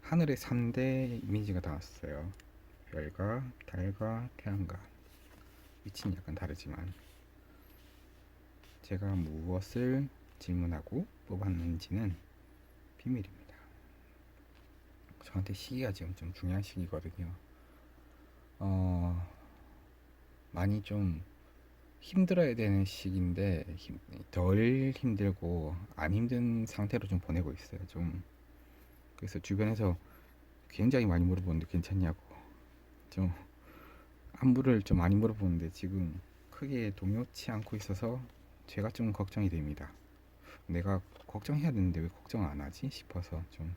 하늘의 3대 이미지가 나왔어요. 별과 달과 태양과. 위치는 약간 다르지만 제가 무엇을 질문하고 뽑았는지는 비밀입니다. 저한테 시기가 지금 좀 중요한 시기거든요. 많이 좀 힘들어야 되는 시기인데 덜 힘들고 안 힘든 상태로 좀 보내고 있어요. 좀 그래서 주변에서 굉장히 많이 물어보는데 괜찮냐고, 좀 안부를 좀 많이 물어보는데 지금 크게 동요치 않고 있어서 제가 좀 걱정이 됩니다. 내가 걱정해야 되는데 왜 걱정을 안 하지 싶어서 좀.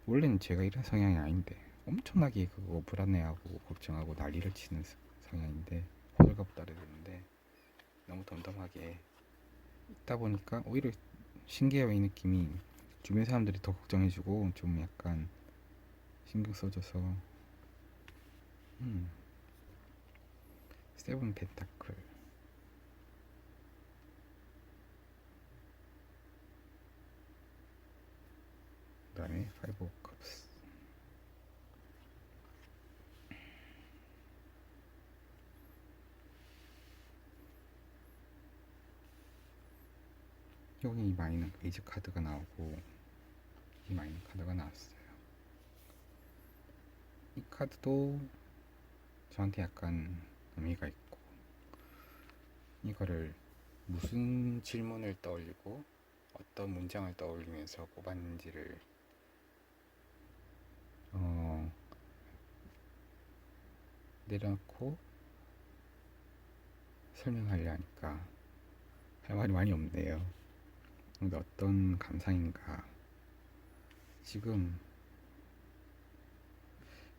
원래는 제가 이런 성향이 아닌데 엄청나게 그거 불안해하고 걱정하고 난리를 치는 성향인데 호들갑 떨어지는데 너무 덤덤하게 있다 보니까 오히려 신기해요. 이 느낌이 주변 사람들이 더 걱정해주고 좀 약간 신경 써줘서. 세븐 펜타클, 그 다음에 파이브 오브 컵스. 여기 이 마이너 에이즈 카드가 나오고 이 마이너 카드가 나왔어요. 이 카드도 저한테 약간 의미가 있고, 이거를 무슨 질문을 떠올리고 어떤 문장을 떠올리면서 뽑았는지를 내려놓고 설명하려 하니까 할 말이 많이 없네요. 근데 어떤 감상인가, 지금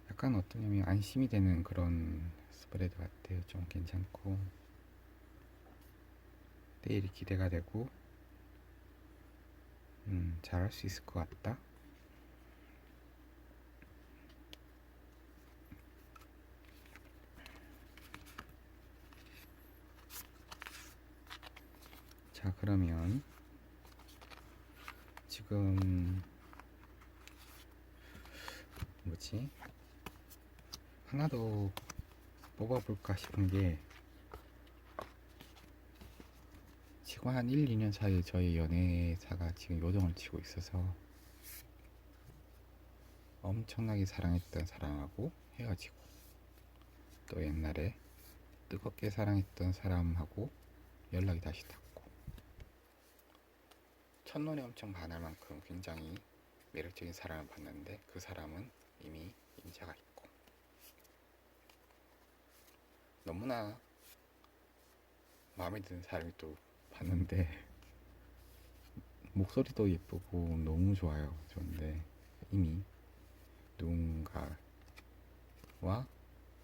약간 어떠냐면 안심이 되는 그런 스프레드 같아요. 좀 괜찮고 내일이 기대가 되고 잘할 수 있을 것 같다. 자, 그러면 지금 뭐지? 하나 더 뽑아볼까 싶은 게 불과 한 1, 2년 사이에 저희 연애사가 지금 요동을 치고 있어서 엄청나게 사랑했던 사람하고 헤어지고 또 옛날에 뜨겁게 사랑했던 사람하고 연락이 다시 닿고 첫눈에 엄청 반할 만큼 굉장히 매력적인 사람을 봤는데 그 사람은 이미 임자가 있고 너무나 마음에 드는 사람이 또 봤는데 목소리도 예쁘고 너무 좋아요. 좋은데 이미 누군가와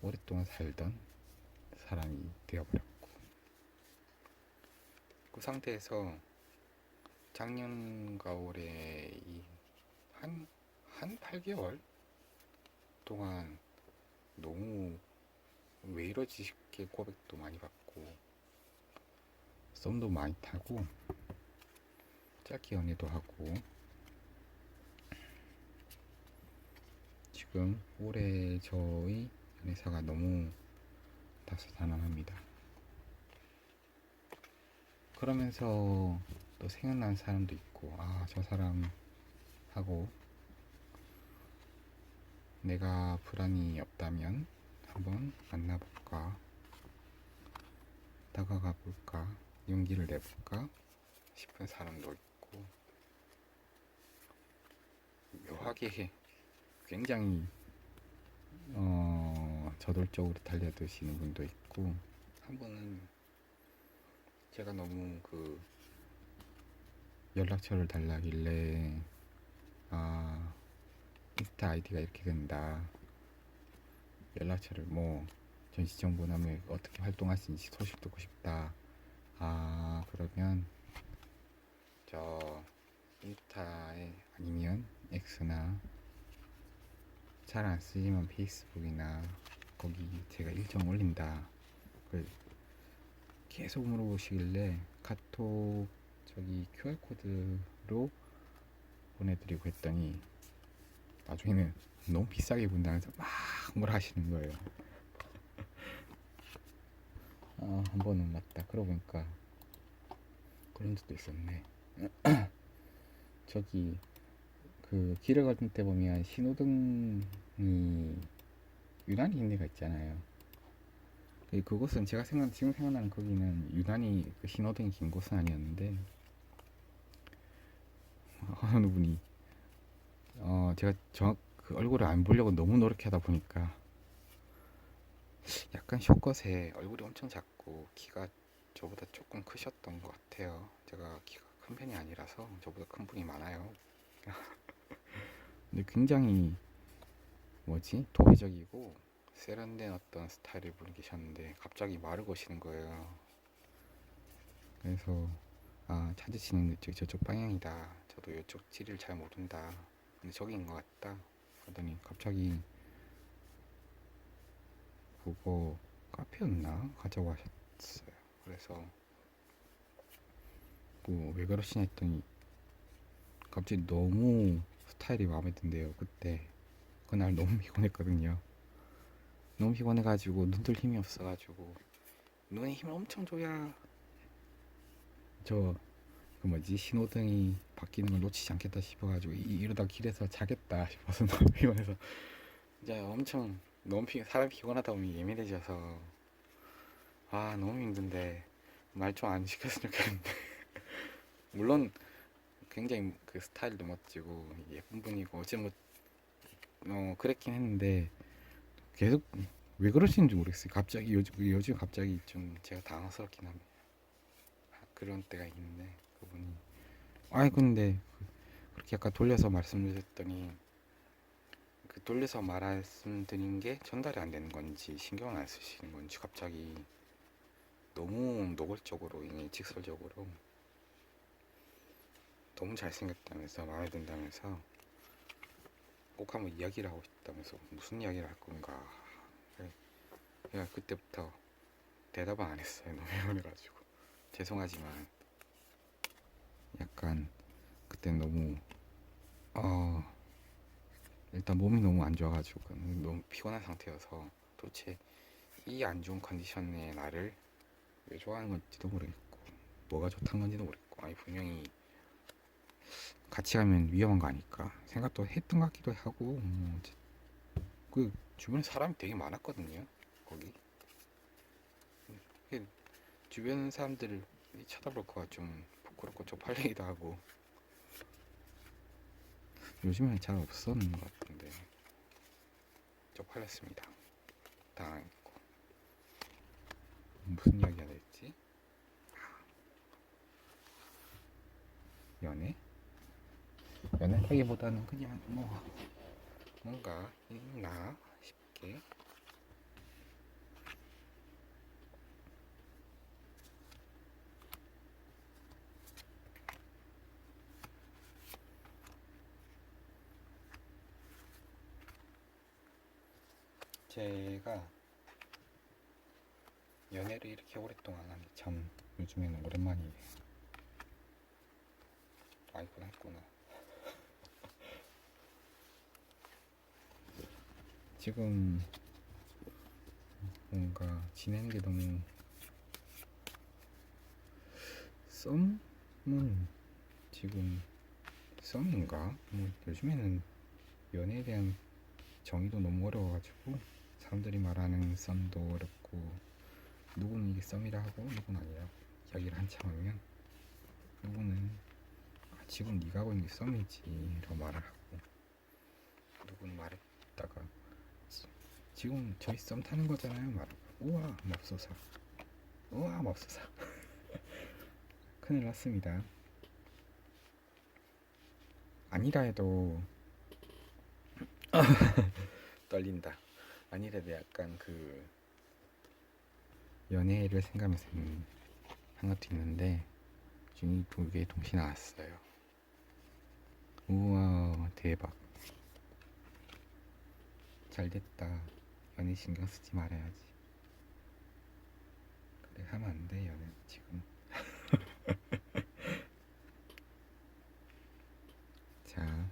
오랫동안 살던 사람이 되어버렸고 그 상태에서 작년 가을에 한 8개월 동안 너무 왜 이러지 싶게 고백도 많이 받고 썸도 많이 타고 짧게 연애도 하고 지금 올해 저희 연애사가 너무 다소다난합니다. 그러면서 또 생각난 사람도 있고 아 저 사람하고 내가 불안이 없다면 한번 만나볼까 다가가 볼까 용기를 내볼까 싶은 사람도 있고 묘하게 굉장히 저돌적으로 달려드시는 분도 있고 한 분은 제가 너무 그 연락처를 달라길래 아 인스타 아이디가 이렇게 된다 연락처를 뭐 전시정보 나면 어떻게 활동하시는지 소식 듣고 싶다 아 그러면 저 인스타에 아니면 X나 잘 안 쓰지만 페이스북이나 거기 제가 일정 올린다 계속 물어보시길래 카톡 저기 QR코드로 보내드리고 했더니 나중에는 너무 비싸게 본다면서 막 뭘 하시는 거예요. 한 번은 맞다. 그러고 보니까 그런 적도 있었네. 저기 그 길을 걷는 때 보면 신호등이 유난히 있는 데가 있잖아요. 그곳은 제가 지금 생각나는 거기는 유난히 그 신호등이 긴 곳은 아니었는데 어느 분이 제가 그 얼굴을 안 보려고 너무 노력하다 보니까 약간 쇼컷에 얼굴이 엄청 작고 키가 저보다 조금 크셨던 것 같아요. 제가 키가 큰 편이 아니라서 저보다 큰 분이 많아요. 근데 굉장히 도회적이고 세련된 어떤 스타일을 분이 계셨는데 갑자기 말을 거시는 거예요. 그래서 찾으시는 저쪽 방향이다. 저도 이쪽 지리를 잘 모른다. 근데 저기인 것 같다. 하더니 갑자기 그거 카페였나 가자고 하셨어요. 그래서 왜 그러시냐 했더니 갑자기 너무 스타일이 마음에 든대요. 그날 너무 피곤했거든요. 너무 피곤해가지고 눈뜰 힘이 없어가지고 눈에 힘을 엄청 줘야 신호등이 바뀌는 걸 놓치지 않겠다 싶어가지고 이러다 길에서 자겠다 싶어서 너무 피곤해서 이제 엄청 사람 피곤하다 보면 예민해져서 너무 힘든데 말 좀 안 시켰으면 좋겠는데 물론 굉장히 그 스타일도 멋지고 예쁜 분이고 어제 그랬긴 했는데 계속 왜 그러시는지 모르겠어요. 갑자기 요즘 갑자기 좀 제가 당황스럽긴 합니다. 그런 때가 있는데 그분이 근데 그렇게 약간 돌려서 말씀드렸더니 그 돌려서 말씀드린 게 전달이 안 되는 건지 신경을 안 쓰시는 건지 갑자기 너무 노골적으로 직설적으로 너무 잘생겼다면서 마음에 든다면서 꼭 한번 이야기를 하고 싶다면서 무슨 이야기를 할 건가. 제가 그때부터 대답은 안 했어요. 너무 예민해가지고 죄송하지만 약간 그때 너무 일단 몸이 너무 안 좋아가지고 너무 피곤한 상태여서 도대체 이 안 좋은 컨디션의 나를 왜 좋아하는 건지도 모르겠고 뭐가 좋다는 건지도 모르겠고, 아니 분명히 같이 가면 위험한 거 아닐까 생각도 했던 것 같기도 하고, 그 주변에 사람이 되게 많았거든요. 거기 주변 사람들을 쳐다볼까 좀 부끄럽고 쪽팔리기도 하고, 요즘에는 잘 없었는 것 같은데 쪽팔렸습니다. 당황했고. 무슨 이야기 해야 될지. 연애라기보다는 그냥 뭐 뭔가 있나 싶게. 제가 연애를 이렇게 오랫동안 하는 게 참 요즘에는 오랜만이에요. 아이구나 했구나. 지금 뭔가 지내는 게 너무, 썸은 지금 썸인가? 뭐 요즘에는 연애에 대한 정의도 너무 어려워가지고 사람들이 말하는 썸도 어렵고, 누구는 이게 썸이라 하고 누구는 아니라고 이야기를 한참 하면, 누구는 지금 네가 하고 있는 게 썸이지 라고 말을 하고, 누구는 말했다가 지금 저희 썸 타는 거잖아요 말하고, 우와 맙소사, 우와 맙소사. 큰일 났습니다. 아니라 해도 떨린다. 아니래도 약간 그 연애를 생각하면서 한 것도 있는데, 지금 이 두 개 동시에 나왔어요. 우와 대박, 잘됐다. 연애 신경 쓰지 말아야지. 그래 하면 안 돼 연애 지금. 자,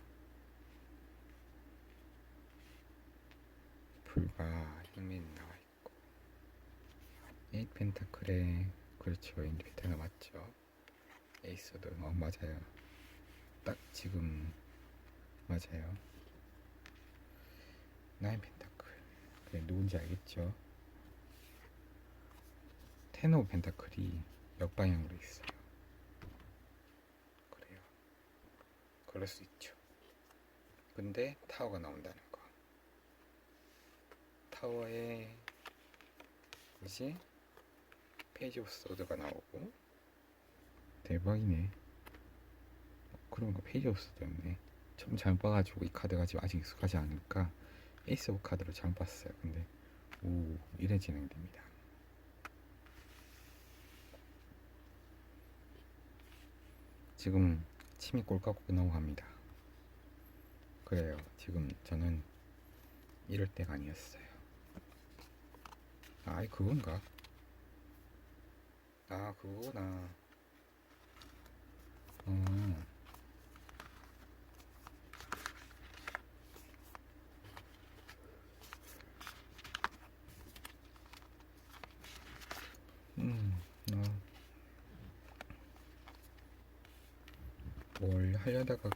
불과 힘이 나와 있고, 에잇 펜타클에, 그렇죠, 에잇 펜타클 맞죠. 에이스도 맞아요. 딱 지금 맞아요. 나인 펜타클, 그게 누군지 알겠죠? 텐 오브 펜타클이 역방향으로 있어요. 그래요. 그럴 수 있죠. 근데 타워가 나온다는 거. 타워에 이제 페이지 오브 소드가 나오고. 대박이네. 그런 거 페이지 오브 소드였네. 처음 잘못 봐가지고 이 카드가 지금 아직 익숙하지 않으니까 에이스 오브 카드로 잘못 봤어요. 근데 오, 이래 진행됩니다. 지금 침이 꼴깍꼴 넘어갑니다. 그래요. 지금 저는 이럴 때가 아니었어요. 아이 그건가? 아 그거구나. 어. 어. 뭘 하려다가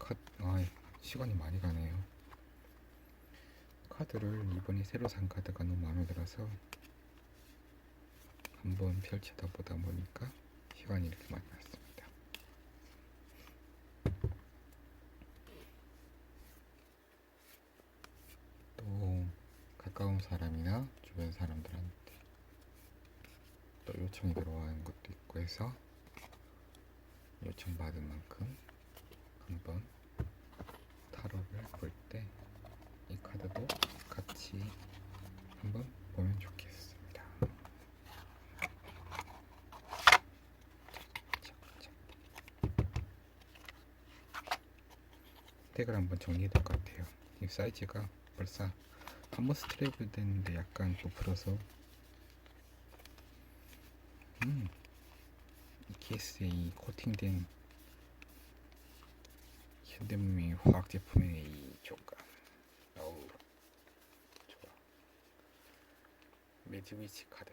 시간이 많이 가네요. 카드를 이번에 새로 산 카드가 너무 마음에 들어서 한번 펼치다 보다 보니까 시간이 이렇게 많이 갔습니다. 또 가까운 사람이나 주변 사람들한테 또 요청이 들어오는 것도 있고 해서 요청받은 만큼 한번 타로를 볼 때 이 카드도 같이 한번 보면 좋겠습니다. 덱을 한번 정리해야 될 것 같아요. 이 사이즈가 벌써 한번 스트랩을 됐는데 약간 부풀어서 이 케이스에 이 코팅된 현대문명의 화학 제품의 이 촉감, 어우 좋아. 매직위치 카드